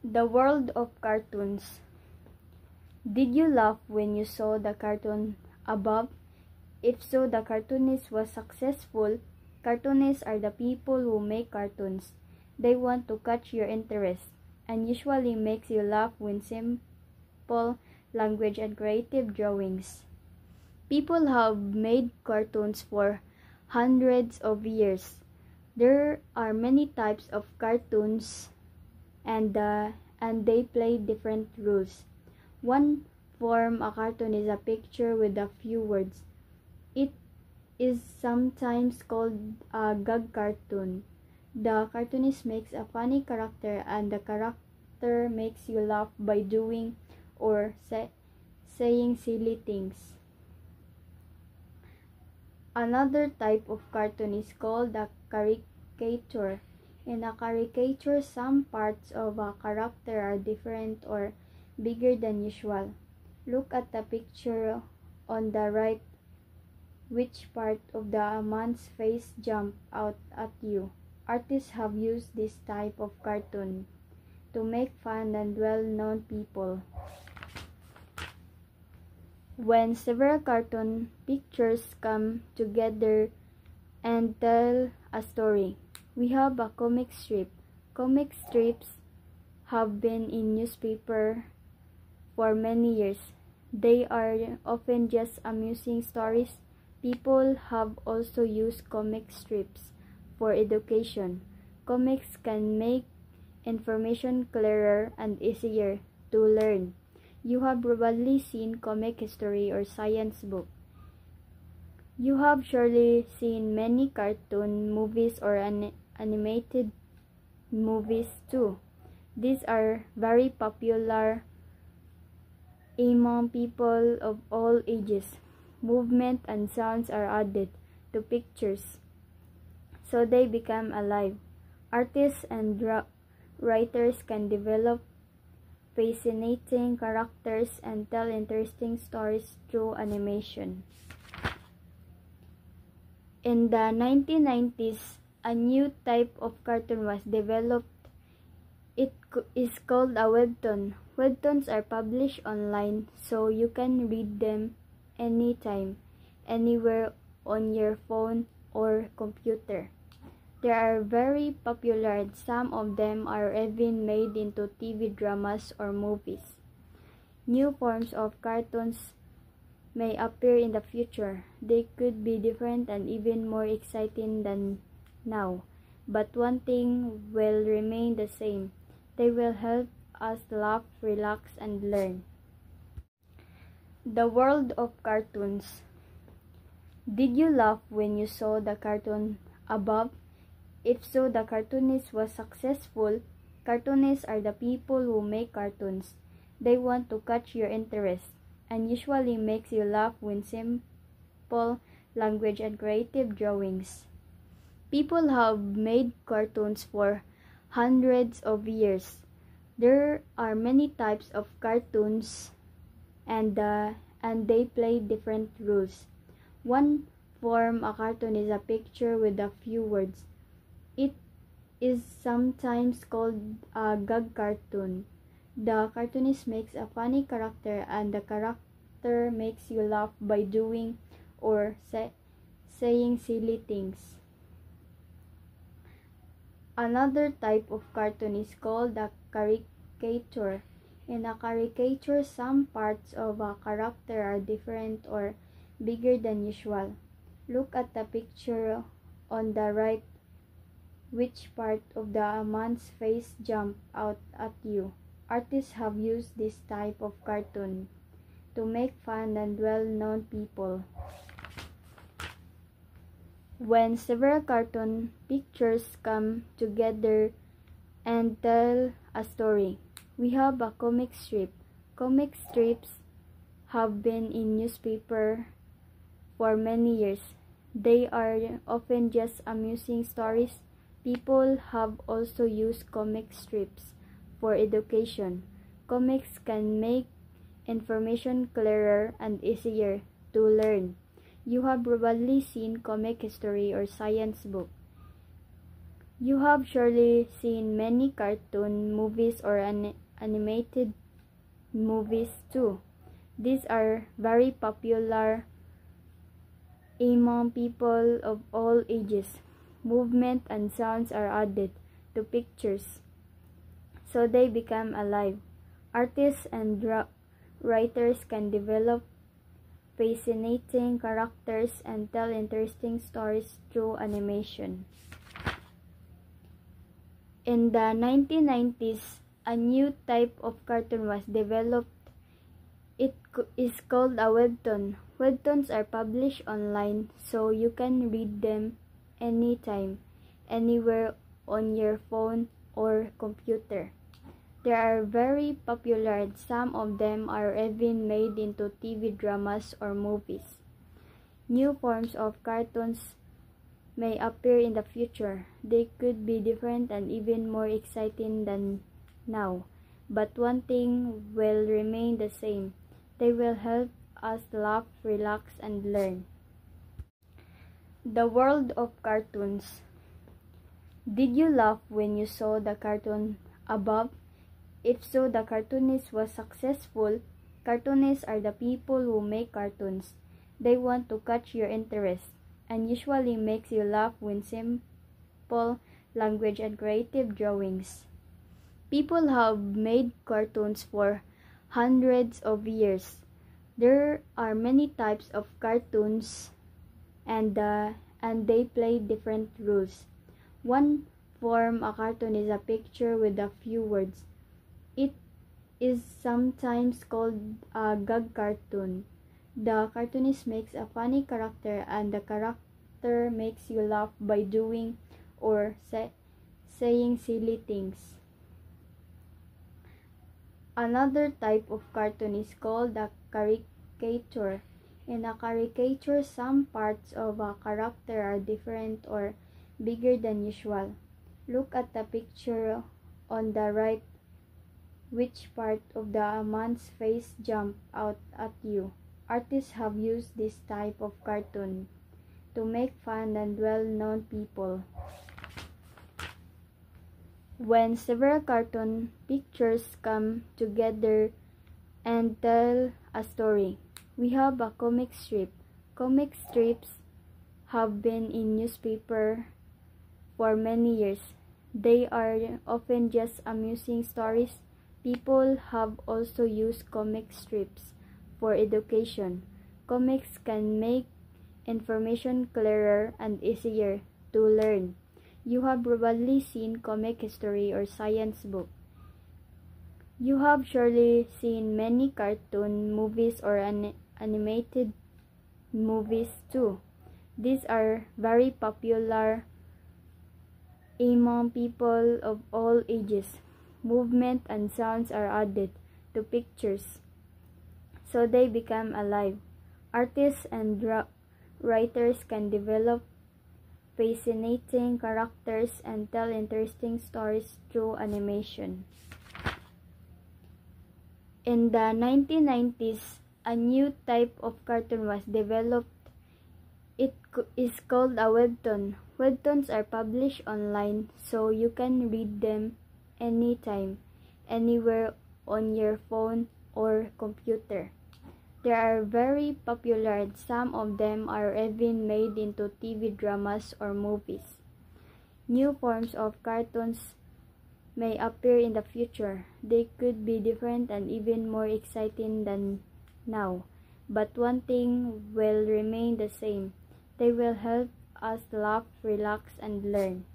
The world of cartoons. Did you laugh when you saw the cartoon above? If so, the cartoonist was successful. Cartoonists are the people who make cartoons. They want to catch your interest and usually makes you laugh with simple language and creative drawings. People have made cartoons for hundreds of years. There are many types of cartoons and they play different rules. One form a cartoon is a picture with a few words. It is sometimes called a gag cartoon. The cartoonist makes a funny character and the character makes you laugh by doing or saying silly things. Another type of cartoon is called a caricature. In a caricature, some parts of a character are different or bigger than usual. Look at the picture on the right. Which part of the man's face jumped out at you? Artists have used this type of cartoon to make fun and well-known people. When several cartoon pictures come together and tell a story, we have a comic strip. Comic strips have been in newspaper for many years. They are often just amusing stories. People have also used comic strips for education. Comics can make information clearer and easier to learn. You have probably seen comic history or science book. You have surely seen many cartoon movies or animated movies too. These are very popular among people of all ages. Movement and sounds are added to pictures, so they become alive. Artists and writers can develop fascinating characters and tell interesting stories through animation. In the 1990s, a new type of cartoon was developed. It is called a webtoon. Webtoons are published online, so you can read them anytime, anywhere on your phone or computer. They are very popular and some of them are even made into TV dramas or movies. New forms of cartoons may appear in the future. They could be different and even more exciting than now. But one thing will remain the same. They will help us laugh, relax, and learn. The world of cartoons. Did you laugh when you saw the cartoon above? If so, the cartoonist was successful. Cartoonists are the people who make cartoons. They want to catch your interest and usually makes you laugh with simple language and creative drawings. People have made cartoons for hundreds of years. There are many types of cartoons and they play different rules. One form a cartoon is a picture with a few words. It is sometimes called a gag cartoon. The cartoonist makes a funny character and the character makes you laugh by doing or saying silly things. Another type of cartoon is called a caricature. In a caricature, some parts of a character are different or bigger than usual. Look at the picture on the right. Which part of the man's face jumped out at you? Artists have used this type of cartoon to make fun and well-known people. When several cartoon pictures come together and tell a story, we have a comic strip. Comic strips have been in newspaper for many years. They are often just amusing stories. People have also used comic strips for education. Comics can make information clearer and easier to learn. You have probably seen comic history or science book. You have surely seen many cartoon movies or animated movies too. These are very popular among people of all ages. Movement and sounds are added to pictures, so they become alive. Artists and writers can develop fascinating characters and tell interesting stories through animation. In the 1990s, a new type of cartoon was developed. It is called a webtoon. Webtoons are published online, so you can read them anytime, anywhere on your phone or computer. They are very popular. Some of them are even made into TV dramas or movies. New forms of cartoons may appear in the future. They could be different and even more exciting than now. But one thing will remain the same. They will help us laugh, relax, and learn. The world of cartoons. Did you laugh when you saw the cartoon above? If so, the cartoonist was successful. Cartoonists are the people who make cartoons. They want to catch your interest and usually makes you laugh with simple language and creative drawings. People have made cartoons for hundreds of years. There are many types of cartoons and they play different roles. One form a cartoon is a picture with a few words. It is sometimes called a gag cartoon. The cartoonist makes a funny character and the character makes you laugh by doing or saying silly things. Another type of cartoon is called a caricature. In a caricature, some parts of a character are different or bigger than usual. Look at the picture on the right. Which part of the man's face jumped out at you? Artists have used this type of cartoon to make fun and well-known people. When several cartoon pictures come together and tell a story, we have a comic strip. Comic strips have been in newspaper for many years. They are often just amusing stories. People have also used comic strips for education. Comics can make information clearer and easier to learn. You have probably seen comic history or science book. You have surely seen many cartoon movies or animated movies too. These are very popular among people of all ages. Movement and sounds are added to pictures, so they become alive. Artists and writers can develop fascinating characters and tell interesting stories through animation. In the 1990s, a new type of cartoon was developed. It is called a webtoon. Webtoons are published online, so you can read them anytime, anywhere on your phone or computer. They are very popular. Some of them are even made into TV dramas or movies. New forms of cartoons may appear in the future. They could be different and even more exciting than now. But one thing will remain the same. They will help us laugh, relax, and learn.